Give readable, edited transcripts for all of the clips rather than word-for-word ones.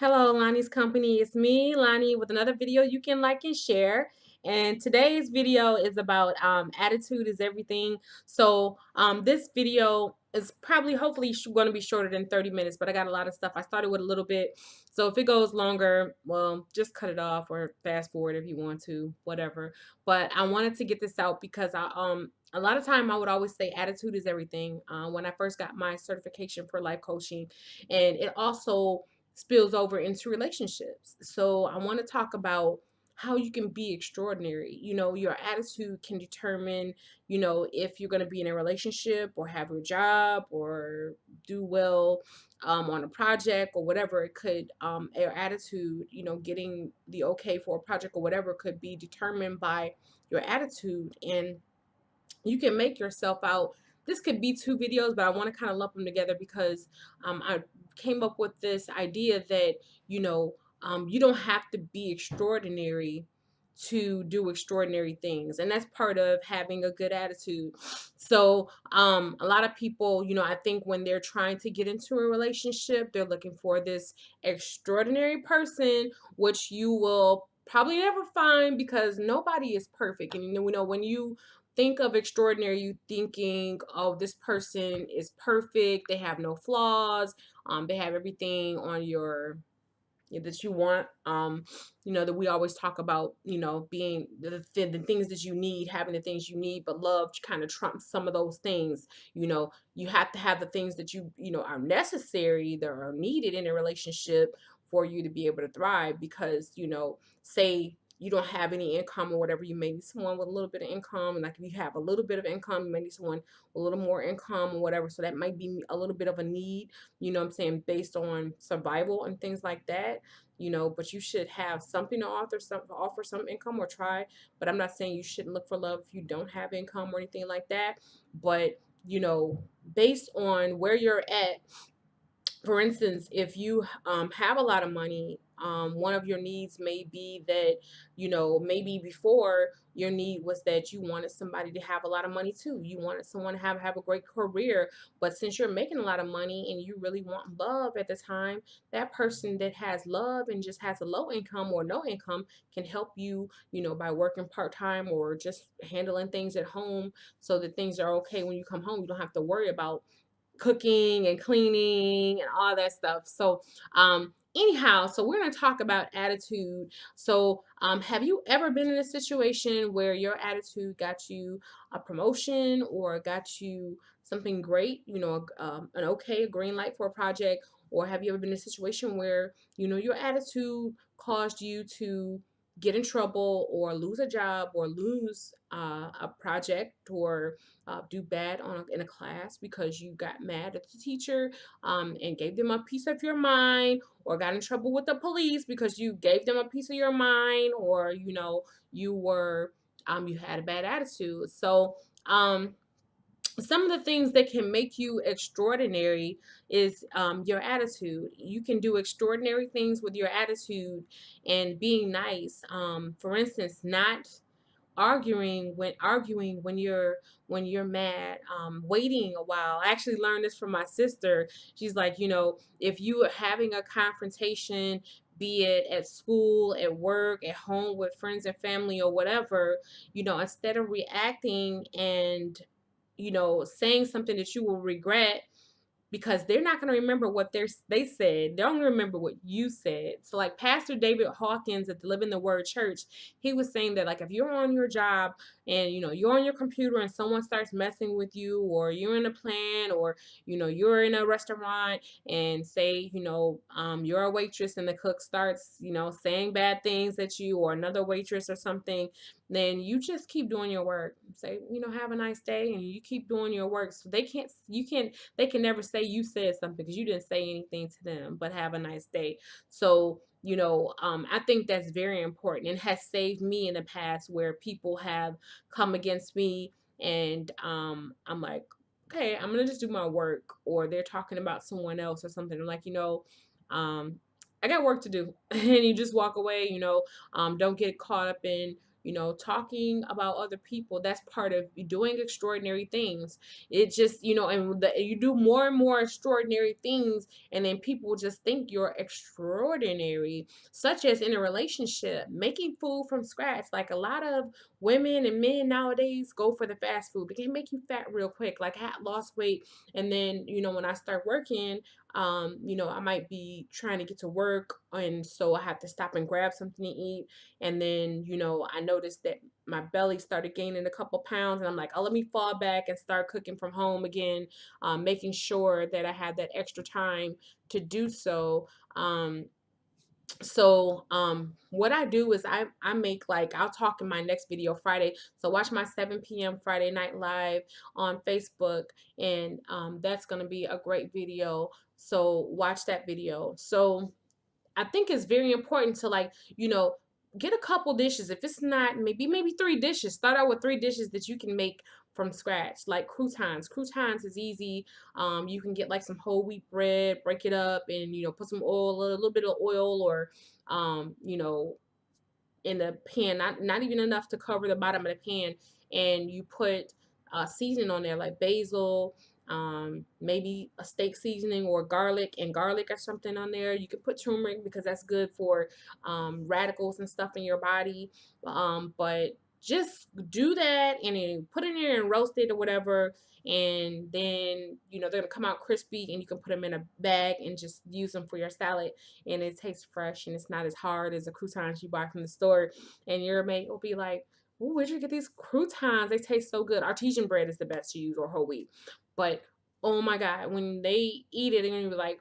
Hello, Lani's Company. It's me, Lani, with another video you can like and share. And today's video is about attitude is everything. This video is probably, hopefully, going to be shorter than 30 minutes, but I got a lot of stuff. I started with a little bit. So if it goes longer, well, just cut it off or fast forward if you want to, whatever. But I wanted to get this out because a lot of time I would always say attitude is everything. When I first got my certification for life coaching, and it also spills over into relationships. So I want to talk about how you can be extraordinary. Your attitude can determine, if you're going to be in a relationship or have your job or do well on a project or whatever it could. Your attitude, getting the okay for a project or whatever could be determined by your attitude. And you can make yourself out. This could be two videos, but I want to kind of lump them together because I came up with this idea that you don't have to be extraordinary to do extraordinary things, and that's part of having a good attitude. So a lot of people, I think when they're trying to get into a relationship, they're looking for this extraordinary person, which you will probably never find because nobody is perfect. And when you think of extraordinary, you thinking, oh, this person is perfect, they have no flaws, they have everything on your that you want. That we always talk about, being the things that you need, having the things you need, but love kind of trumps some of those things. You have to have the things that are necessary, that are needed in a relationship for you to be able to thrive. Because say you don't have any income or whatever, you may need someone with a little bit of income. And like, if you have a little bit of income, you may need someone with a little more income or whatever. So that might be a little bit of a need, what I'm saying, based on survival and things like that. But you should have something to offer some income or try. But I'm not saying you shouldn't look for love if you don't have income or anything like that. But based on where you're at, for instance, if you have a lot of money, one of your needs may be that, maybe before your need was that you wanted somebody to have a lot of money too. You wanted someone to have a great career. But since you're making a lot of money and you really want love at the time, that person that has love and just has a low income or no income can help you, by working part-time or just handling things at home so that things are okay when you come home. You don't have to worry about cooking and cleaning and all that stuff. So anyhow, so we're going to talk about attitude. So have you ever been in a situation where your attitude got you a promotion or got you something great, a green light for a project? Or have you ever been in a situation where your attitude caused you to get in trouble or lose a job or lose a project or do bad in a class because you got mad at the teacher and gave them a piece of your mind, or got in trouble with the police because you gave them a piece of your mind, or you had a bad attitude. So some of the things that can make you extraordinary is your attitude. You can do extraordinary things with your attitude and being nice. For instance, not arguing when you're mad, waiting a while. I actually learned this from my sister. She's like, if you are having a confrontation, be it at school, at work, at home with friends and family or whatever, instead of reacting and saying something that you will regret, because they're not going to remember what they said. They're only remember what you said. So like Pastor David Hawkins at the Live in the Word Church, he was saying that, like, if you're on your job and you're on your computer and someone starts messing with you, or you're in a plan, or you're in a restaurant and say you're a waitress and the cook starts saying bad things at you, or another waitress or something, then you just keep doing your work. Say, have a nice day, and you keep doing your work. So they can never say you said something because you didn't say anything to them, but have a nice day. So, I think that's very important, and has saved me in the past where people have come against me, and I'm like, okay, I'm gonna just do my work, or they're talking about someone else or something. I'm like, I got work to do, and you just walk away. Don't get caught up in talking about other people, that's part of doing extraordinary things. It just, and you do more and more extraordinary things, and then people just think you're extraordinary, such as in a relationship, making food from scratch. Like, a lot of women and men nowadays go for the fast food. It can make you fat real quick. Like, I had lost weight, and then, when I start working, I might be trying to get to work, and so I have to stop and grab something to eat. And then, I noticed that my belly started gaining a couple pounds, and I'm like, oh, let me fall back and start cooking from home again, making sure that I had that extra time to do so. What I do is I make, like, I'll talk in my next video Friday. So watch my 7 p.m. Friday night live on Facebook, and that's gonna be a great video. So watch that video. So I think it's very important to, like, get a couple dishes. If it's not, maybe 3 dishes. Start out with 3 dishes that you can make from scratch, like croutons. Croutons is easy. You can get like some whole wheat bread, break it up, and put some oil, a little bit of oil, or um, you know, in the pan, not even enough to cover the bottom of the pan, and you put seasoning on there like basil, maybe a steak seasoning, or garlic or something on there. You can put turmeric because that's good for radicals and stuff in your body. But just do that and then put it in there and roast it or whatever. And then, they're gonna come out crispy, and you can put them in a bag and just use them for your salad, and it tastes fresh, and it's not as hard as the croutons you buy from the store. And your mate will be like, "Ooh, where'd you get these croutons? They taste so good." Artesian bread is the best to use, or whole wheat. But oh my God, when they eat it, they're gonna be like,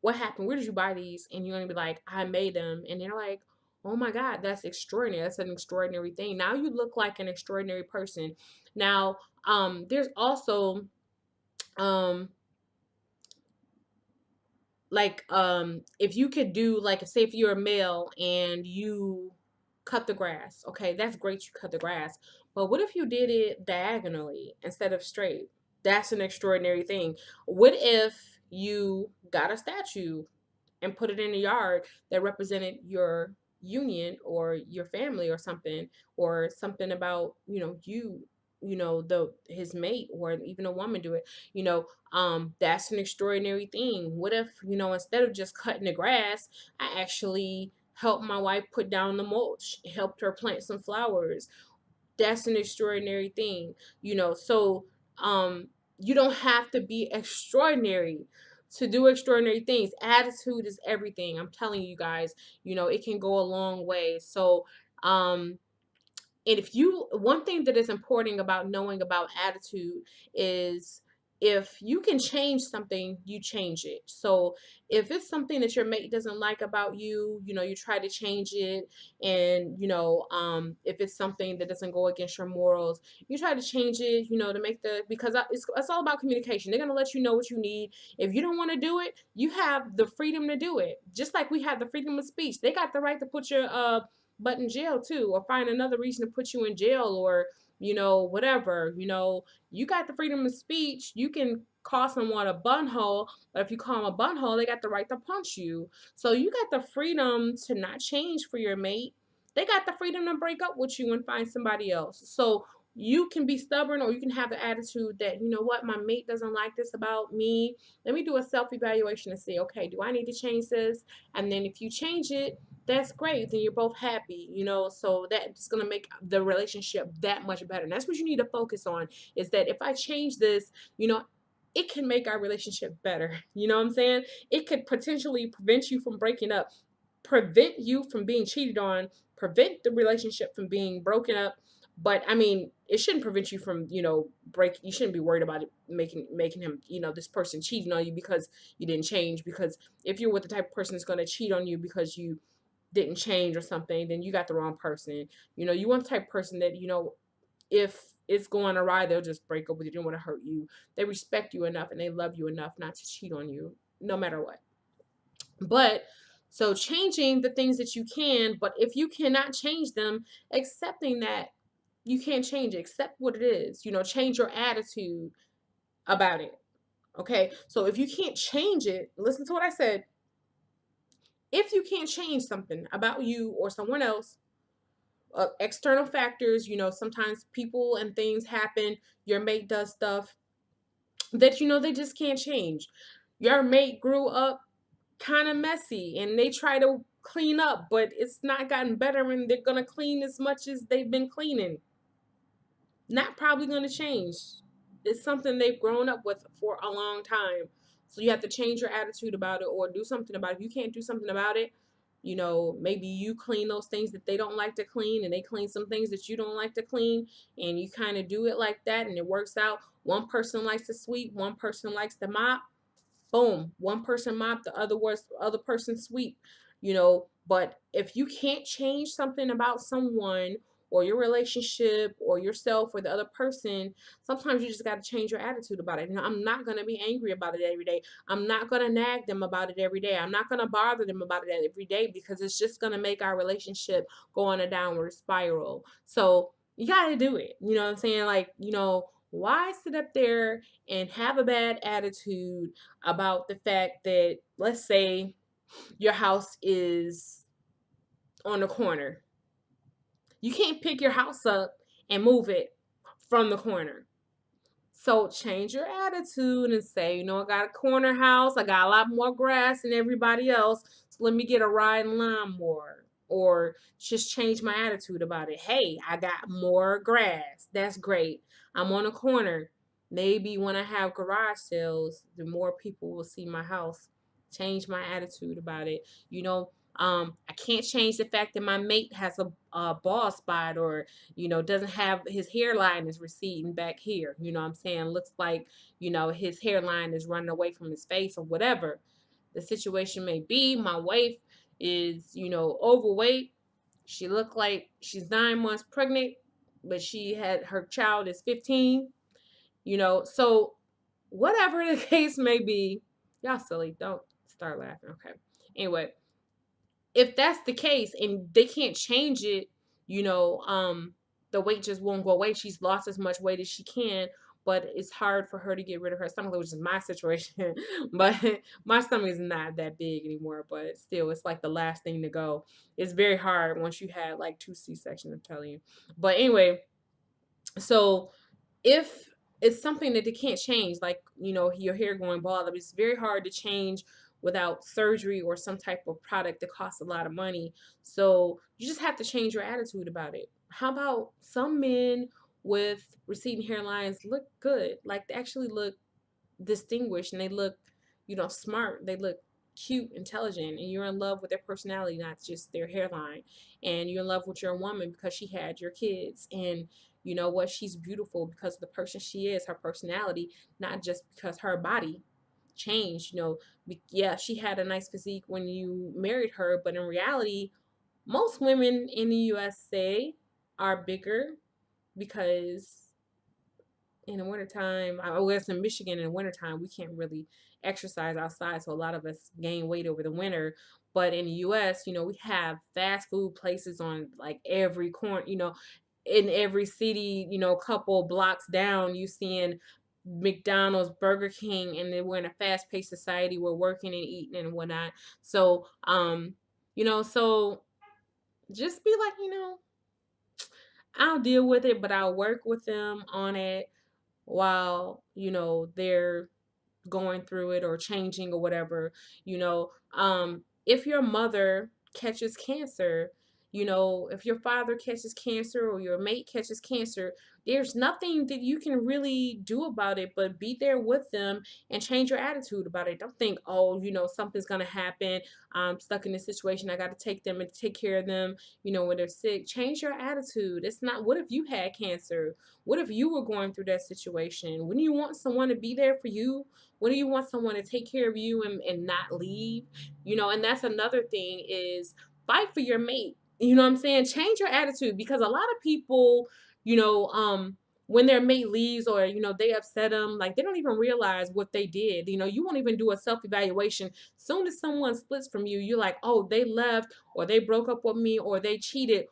"What happened? Where did you buy these?" And you're gonna be like, "I made them." And they're like, "Oh my God, that's extraordinary. That's an extraordinary thing. Now you look like an extraordinary person." Now, there's also um like, if you could do, like, say if you're a male and you cut the grass, okay, that's great, you cut the grass, but what if you did it diagonally instead of straight? That's an extraordinary thing. What if you got a statue and put it in the yard that represented your union or your family, or something about, the his mate, or even a woman do it, that's an extraordinary thing. What if, instead of just cutting the grass, I actually helped my wife put down the mulch, helped her plant some flowers? That's an extraordinary thing. So you don't have to be extraordinary to do extraordinary things. Attitude is everything. I'm telling you guys, it can go a long way. So um and if you one thing that is important about knowing about attitude is, if you can change something, you change it. So if it's something that your mate doesn't like about you, you try to change it. And if it's something that doesn't go against your morals, you try to change it, to make because it's all about communication. They're going to let you know what you need. If you don't want to do it, you have the freedom to do it. Just like we have the freedom of speech, they got the right to put your butt in jail too, or find another reason to put you in jail, or whatever. You got the freedom of speech. You can call someone a bunhole, but if you call them a bunhole, they got the right to punch you. So you got the freedom to not change for your mate. They got the freedom to break up with you and find somebody else. So you can be stubborn, or you can have the attitude that, what, my mate doesn't like this about me. Let me do a self-evaluation and say, okay, do I need to change this? And then if you change it, that's great. Then you're both happy, so that's going to make the relationship that much better. And that's what you need to focus on, is that if I change this, it can make our relationship better. You know what I'm saying? It could potentially prevent you from breaking up, prevent you from being cheated on, prevent the relationship from being broken up. But I mean, it shouldn't prevent you from, you shouldn't be worried about it making him, this person cheating on you because you didn't change. Because if you're with the type of person that's going to cheat on you because you didn't change or something, then you got the wrong person. You want the type of person that, if it's going awry, they'll just break up with you. They don't want to hurt you. They respect you enough and they love you enough not to cheat on you, no matter what. But so changing the things that you can, but if you cannot change them, accepting that you can't change it, accept what it is. Change your attitude about it. Okay. So if you can't change it, listen to what I said. If you can't change something about you or someone else, external factors, sometimes people and things happen. Your mate does stuff that they just can't change. Your mate grew up kind of messy and they try to clean up, but it's not gotten better, and they're going to clean as much as they've been cleaning. Not probably going to change. It's something they've grown up with for a long time. So you have to change your attitude about it or do something about it. If you can't do something about it, maybe you clean those things that they don't like to clean, and they clean some things that you don't like to clean, and you kind of do it like that, and it works out. One person likes to sweep, one person likes to mop. Boom, one person mop, the other person sweep. But if you can't change something about someone or your relationship or yourself or the other person, sometimes you just got to change your attitude about it. I'm not going to be angry about it every day. I'm not going to nag them about it every day. I'm not going to bother them about it every day, because it's just going to make our relationship go on a downward spiral. So you got to do it. You know what I'm saying? Like, why sit up there and have a bad attitude about the fact that, let's say, your house is on the corner? You can't pick your house up and move it from the corner. So change your attitude and say, I got a corner house. I got a lot more grass than everybody else. So let me get a riding lawnmower. Or just change my attitude about it. Hey, I got more grass. That's great. I'm on a corner. Maybe when I have garage sales, the more people will see my house. Change my attitude about it. I can't change the fact that my mate has a bald spot, or doesn't have his hairline is receding back here. I'm saying, looks like, his hairline is running away from his face, or whatever the situation may be. My wife is, overweight. She looked like she's 9 months pregnant, but her child is 15. So whatever the case may be, y'all silly. Don't start laughing. Okay. Anyway, if that's the case and they can't change it, the weight just won't go away. She's lost as much weight as she can, but it's hard for her to get rid of her stomach, which is my situation. But my stomach is not that big anymore, but still, it's like the last thing to go. It's very hard once you had like 2 C-sections, I'm telling you. But anyway, so if it's something that they can't change, like, your hair going bald, it's very hard to change without surgery or some type of product that costs a lot of money. So you just have to change your attitude about it. How about some men with receding hairlines look good? Like, they actually look distinguished, and they look, smart. They look cute, intelligent, and you're in love with their personality, not just their hairline. And you're in love with your woman because she had your kids, and you know what, she's beautiful because of the person she is, her personality, not just because her body changed. Yeah, she had a nice physique when you married her, but in reality, most women in the USA are bigger because in the wintertime, I guess in Michigan in the wintertime, we can't really exercise outside. So a lot of us gain weight over the winter. But in the US, we have fast food places on like every corner, in every city, a couple blocks down, you seeing McDonald's, Burger King, and then we're in a fast paced society. We're working and eating and whatnot. So, so just be like, I'll deal with it, but I'll work with them on it while they're going through it or changing or whatever. If your mother catches cancer, if your father catches cancer or your mate catches cancer, there's nothing that you can really do about it but be there with them and change your attitude about it. Don't think, oh, something's gonna happen, I'm stuck in this situation, I got to take them and take care of them, when they're sick. Change your attitude. It's not, what if you had cancer? What if you were going through that situation? Wouldn't you want someone to be there for you? Wouldn't you want someone to take care of you and not leave? And that's another thing, is fight for your mate. You know what I'm saying? Change your attitude, because a lot of people, you know, um, when their mate leaves, or they upset them, like, they don't even realize what they did. You won't even do a self-evaluation. Soon as someone splits from you, you're like, oh, they left, or they broke up with me, or they cheated.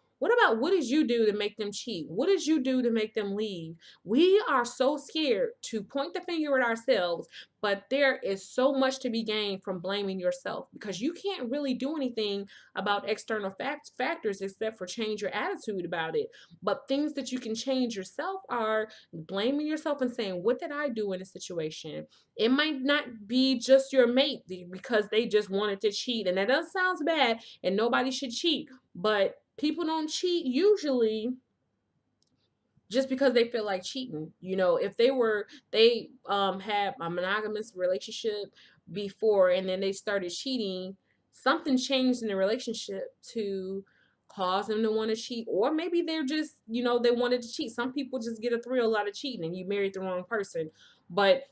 what did you do to make them cheat? What did you do to make them leave? We are so scared to point the finger at ourselves, but there is so much to be gained from blaming yourself, because you can't really do anything about external factors except for change your attitude about it. But things that you can change yourself are blaming yourself and saying, what did I do in a situation? It might not be just your mate because they just wanted to cheat, and that does sounds bad, and nobody should cheat, but people don't cheat usually just because they feel like cheating. You know, if they had a monogamous relationship before and then they started cheating, something changed in the relationship to cause them to want to cheat. Or maybe they're just, they wanted to cheat. Some people just get a thrill out of cheating and you married the wrong person. But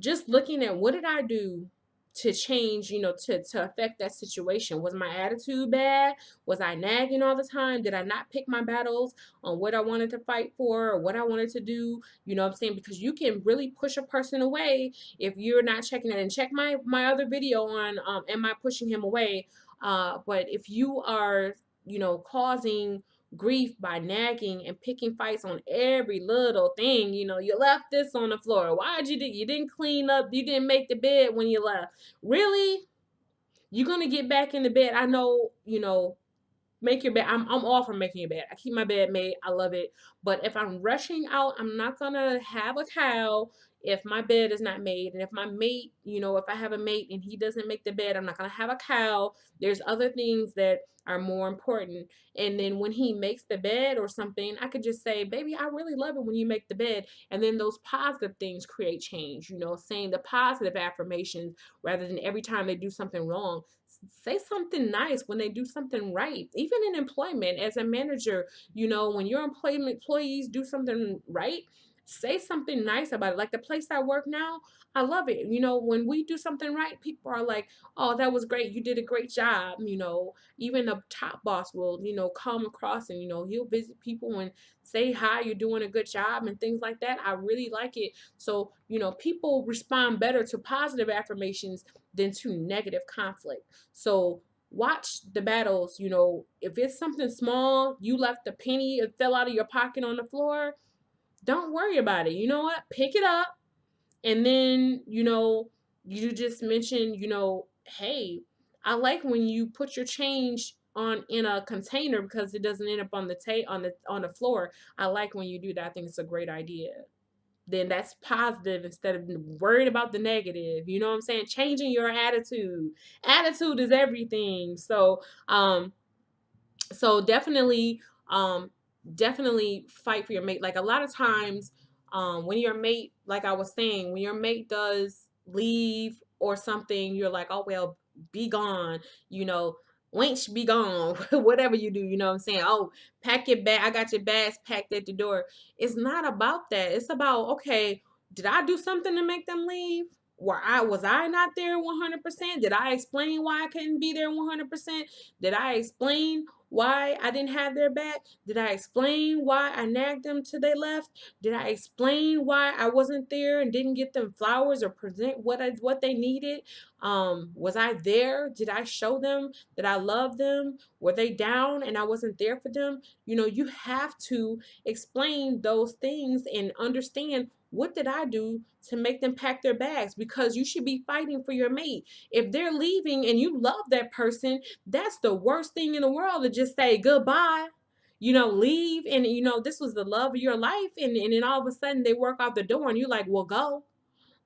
just looking at, what did I do to change, to affect that situation? Was my attitude bad? Was I nagging all the time? Did I not pick my battles on what I wanted to fight for or what I wanted to do? You know what I'm saying? Because you can really push a person away if you're not checking it. And check my other video on am I pushing him away? But if you are, causing grief by nagging and picking fights on every little thing. You left this on the floor. Why'd you didn't clean up? You didn't make the bed when you left. Really? You're gonna get back in the bed. I know, make your bed. I'm all for making your bed. I keep my bed made. I love it. But if I'm rushing out, I'm not gonna have a cow if my bed is not made. And if my mate, if I have a mate and he doesn't make the bed, I'm not gonna have a cow. There's other things that are more important. And then when he makes the bed or something, I could just say, baby, I really love it when you make the bed. And then those positive things create change, saying the positive affirmations rather than every time they do something wrong. Say something nice when they do something right. Even in employment, as a manager, when your employees do something right, say something nice about it. Like the place I work now, I love it. When we do something right, people are like, oh, that was great. You did a great job. Even the top boss will, come across and, he'll visit people and say hi, you're doing a good job and things like that. I really like it. So, people respond better to positive affirmations than to negative conflict. So watch the battles. If it's something small, you left a penny, it fell out of your pocket on the floor, don't worry about it. You know what? Pick it up. And then, you just mention, hey, I like when you put your change on in a container because it doesn't end up on the floor. I like when you do that. I think it's a great idea. Then that's positive instead of worried about the negative. You know what I'm saying? Changing your attitude. Attitude is everything. So definitely definitely fight for your mate. Like a lot of times when your mate, like I was saying, when your mate does leave or something, you're like, oh well, be gone, wench, be gone. Whatever you do, you know what I'm saying? Oh, pack your bag, I got your bags packed at the door. It's not about that. It's about, okay, did I do something to make them leave? Was I not there 100%? Did I explain why I couldn't be there 100%? Did I explain why I didn't have their back? Did I explain why I nagged them till they left? Did I explain why I wasn't there and didn't get them flowers or present what they needed? Was I there? Did I show them that I loved them? Were they down and I wasn't there for them? You have to explain those things and understand, what did I do to make them pack their bags? Because you should be fighting for your mate. If they're leaving and you love that person, that's the worst thing in the world to just say goodbye. Leave, and this was the love of your life, and then all of a sudden they work out the door and you're like, well, go.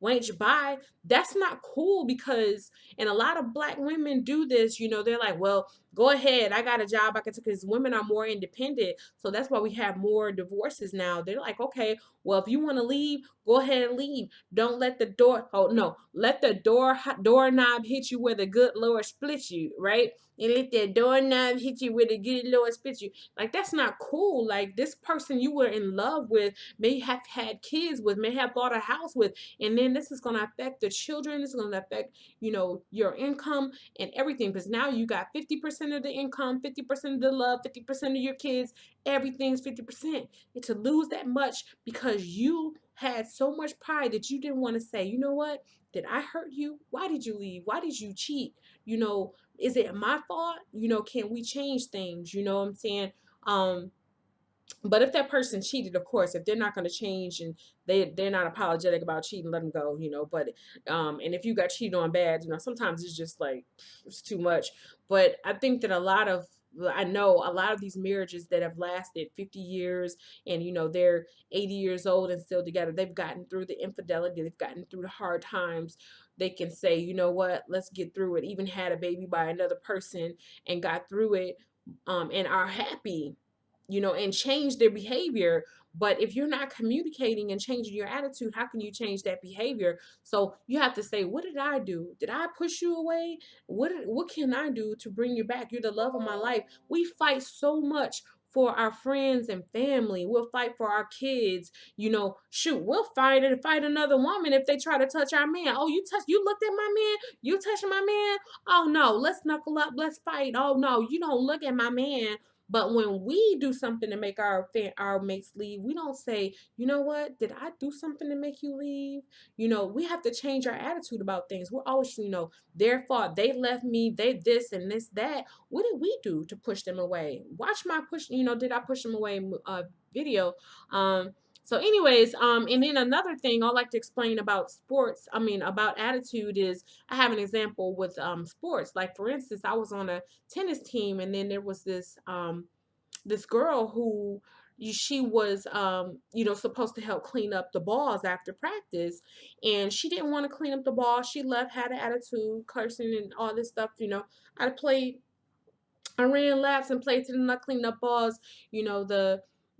Wench, bye. That's not cool, because, and a lot of black women do this, they're like, well, go ahead, I got a job I can take, because women are more independent. So that's why we have more divorces now. They're like, okay, well, if you want to leave, go ahead and leave. Don't let the door, oh no, let the doorknob hit you where the good Lord split you, right? And let that doorknob hit you where the good Lord split you. Like, that's not cool. Like, this person you were in love with, may have had kids with, may have bought a house with, and then this is going to affect the children. This is going to affect, your income and everything. Because now you got 50% of the income, 50% of the love, 50% of your kids. Everything's 50%. And to lose that much because you had so much pride that you didn't want to say, you know what? Did I hurt you? Why did you leave? Why did you cheat? You know, is it my fault? You know, can we change things? You know what I'm saying? Um, but if that person cheated, of course, if they're not going to change and they're not apologetic about cheating, let them go, you know. But and if you got cheated on bad, you know, sometimes it's just like it's too much. But I think that I know a lot of these marriages that have lasted 50 years and you know they're 80 years old and still together, they've gotten through the infidelity, they've gotten through the hard times. They can say, you know what, let's get through it. Even had a baby by another person and got through it, and are happy, you know, and change their behavior. But if you're not communicating and changing your attitude, how can you change that behavior? So you have to say, what did I do? Did I push you away? What can I do to bring you back? You're the love of my life. We fight so much for our friends and family. We'll fight for our kids. You know, shoot, we'll fight another woman if they try to touch our man. Oh, you looked at my man, you touching my man. Oh no, let's knuckle up, let's fight. Oh no, you don't look at my man. But when we do something to make our mates leave, we don't say, you know what, did I do something to make you leave? You know, we have to change our attitude about things. We're always, you know, their fault. They left me, they this and this, that. What did we do to push them away? Watch my push, you know, did I push them away video. So anyways, and then another thing I like to explain about sports, I mean about attitude is I have an example with sports. Like for instance, I was on a tennis team and then there was this girl who she was you know supposed to help clean up the balls after practice, and she didn't want to clean up the ball. She left, had an attitude, cursing and all this stuff, you know. I ran laps and played to them, not cleaning up balls. You know,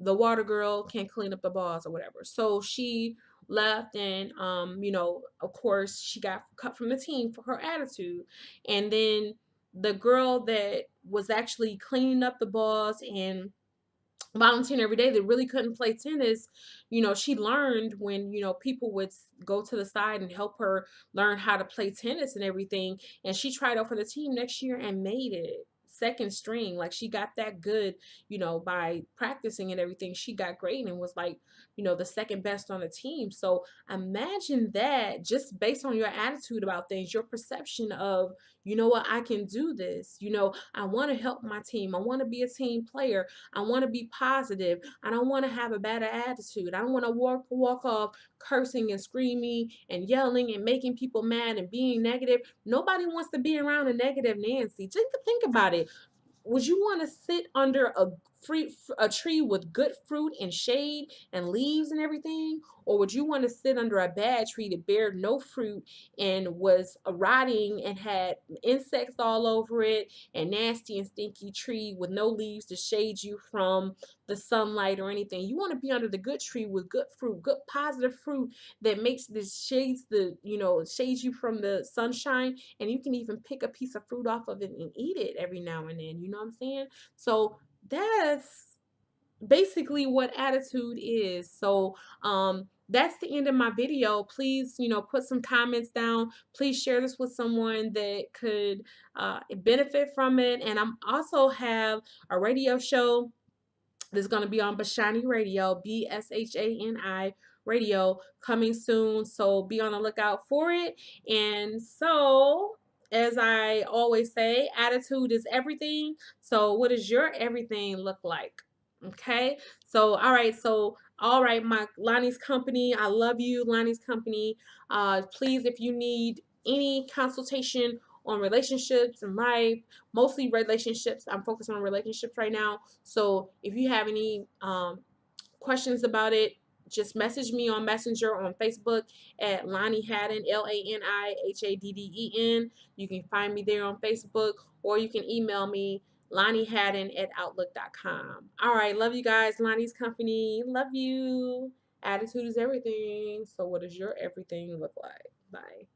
the water girl can't clean up the balls or whatever. So she left and you know, of course she got cut from the team for her attitude. And then the girl that was actually cleaning up the balls and volunteering every day that really couldn't play tennis, you know, she learned when, you know, people would go to the side and help her learn how to play tennis and everything. And she tried out for the team next year and made it second string. Like she got that good, you know, by practicing and everything. She got great and was like, you know, the second best on the team. So imagine that just based on your attitude about things, your perception of, you know what, I can do this. You know, I want to help my team. I want to be a team player. I want to be positive. I don't want to have a bad attitude. I don't want to walk off cursing and screaming and yelling and making people mad and being negative. Nobody wants to be around a negative Nancy. Just think about it. Would you want to sit under a tree with good fruit and shade and leaves and everything, or would you want to sit under a bad tree that bared no fruit and was rotting and had insects all over it and nasty and stinky tree with no leaves to shade you from the sunlight or anything? You want to be under the good tree with good fruit, good positive fruit that makes this shades the, you know, shades you from the sunshine, and you can even pick a piece of fruit off of it and eat it every now and then. You know what I'm saying? So that's basically what attitude is. So that's the end of my video. Please, you know, put some comments down. Please share this with someone that could benefit from it. And I'm also have a radio show that's going to be on Bashani Radio, BSHANI Radio, coming soon. So be on the lookout for it. And so, as I always say, attitude is everything. So, what does your everything look like? Okay. So, all right. So, all right, my Lani's Company. I love you, Lani's Company. Please, if you need any consultation on relationships and life, mostly relationships. I'm focused on relationships right now. So if you have any questions about it, just message me on Messenger on Facebook at Lani Hadden, LaniHadden. You can find me there on Facebook, or you can email me LaniHadden@outlook.com. All right, love you guys. Lani's Company, love you. Attitude is everything. So what does your everything look like? Bye.